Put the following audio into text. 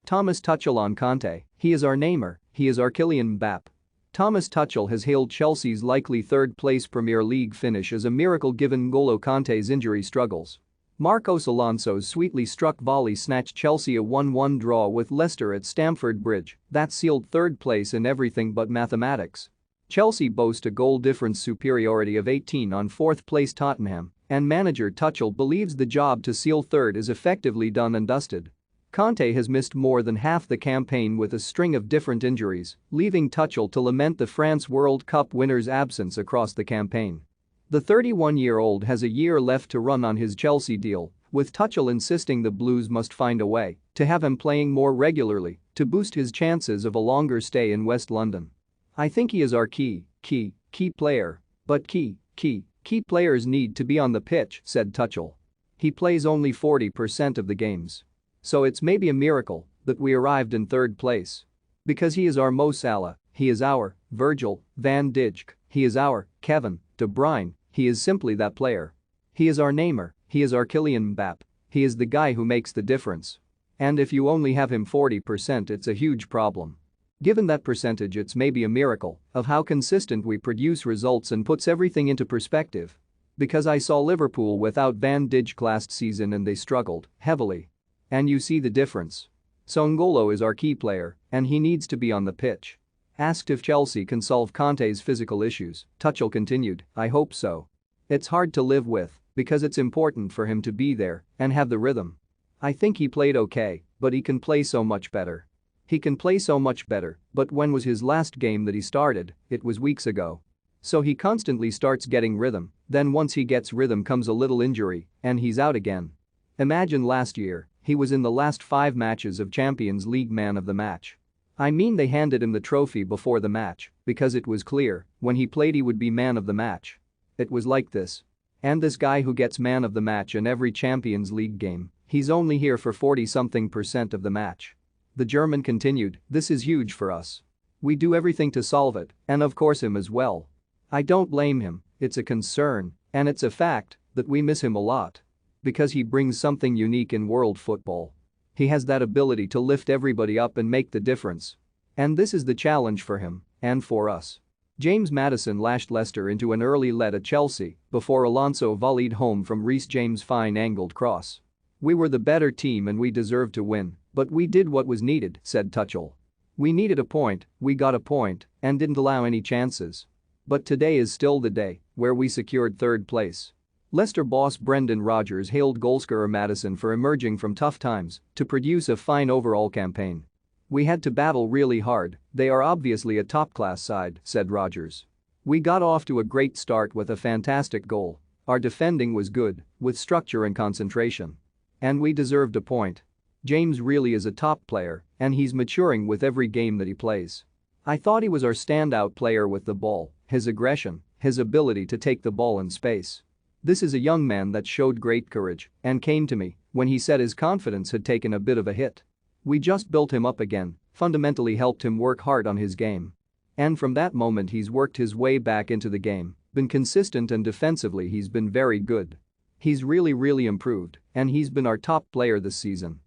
Thomas Tuchel on Kante, he is our Neymar, he is our Kylian Mbappe. Thomas Tuchel has hailed Chelsea's likely third-place Premier League finish as a miracle given N'Golo Kante's injury struggles. Marcos Alonso's sweetly struck volley snatched Chelsea a 1-1 draw with Leicester at Stamford Bridge that sealed third place in everything but mathematics. Chelsea boast a goal difference superiority of 18 on fourth-place Tottenham, and manager Tuchel believes the job to seal third is effectively done and dusted. Kante has missed more than half the campaign with a string of different injuries, leaving Tuchel to lament the France World Cup winner's absence across the campaign. The 31-year-old has a year left to run on his Chelsea deal, with Tuchel insisting the Blues must find a way to have him playing more regularly to boost his chances of a longer stay in West London. I think he is our key player, but key players need to be on the pitch, said Tuchel. He plays only 40% of the games. So it's maybe a miracle that we arrived in third place. Because he is our Mo Salah, he is our Virgil van Dijk, he is our Kevin De Bruyne, he is simply that player. He is our Neymar, he is our Kylian Mbappe, he is the guy who makes the difference. And if you only have him 40%, it's a huge problem. Given that percentage, it's maybe a miracle of how consistent we produce results and puts everything into perspective. Because I saw Liverpool without Van Dijk last season and they struggled heavily. And you see the difference. So N'Golo is our key player and he needs to be on the pitch. Asked if Chelsea can solve Kante's physical issues, Tuchel continued, I hope so. It's hard to live with because it's important for him to be there and have the rhythm. I think he played okay, but he can play so much better. He can play so much better, but when was his last game that he started? It was weeks ago. So he constantly starts getting rhythm, then once he gets rhythm comes a little injury and he's out again. Imagine last year, he was in the last 5 matches of Champions League man of the match. I mean they handed him the trophy before the match because it was clear when he played he would be man of the match. It was like this. And this guy who gets man of the match in every Champions League game, he's only here for 40-something% of the match. The German continued, this is huge for us. We do everything to solve it, and of course him as well. I don't blame him, it's a concern, and it's a fact that we miss him a lot. Because he brings something unique in world football. He has that ability to lift everybody up and make the difference. And this is the challenge for him and for us. James Maddison lashed Leicester into an early lead at Chelsea before Alonso volleyed home from Reece James' fine-angled cross. We were the better team and we deserved to win, but we did what was needed, said Tuchel. We needed a point, we got a point, and didn't allow any chances. But today is still the day where we secured third place. Leicester boss Brendan Rodgers hailed goalscorer Maddison for emerging from tough times to produce a fine overall campaign. We had to battle really hard, they are obviously a top-class side, said Rodgers. We got off to a great start with a fantastic goal. Our defending was good, with structure and concentration. And we deserved a point. James really is a top player, and he's maturing with every game that he plays. I thought he was our standout player with the ball, his aggression, his ability to take the ball in space. This is a young man that showed great courage and came to me when he said his confidence had taken a bit of a hit. We just built him up again, fundamentally helped him work hard on his game. And from that moment he's worked his way back into the game, been consistent and defensively he's been very good. He's really improved and he's been our top player this season.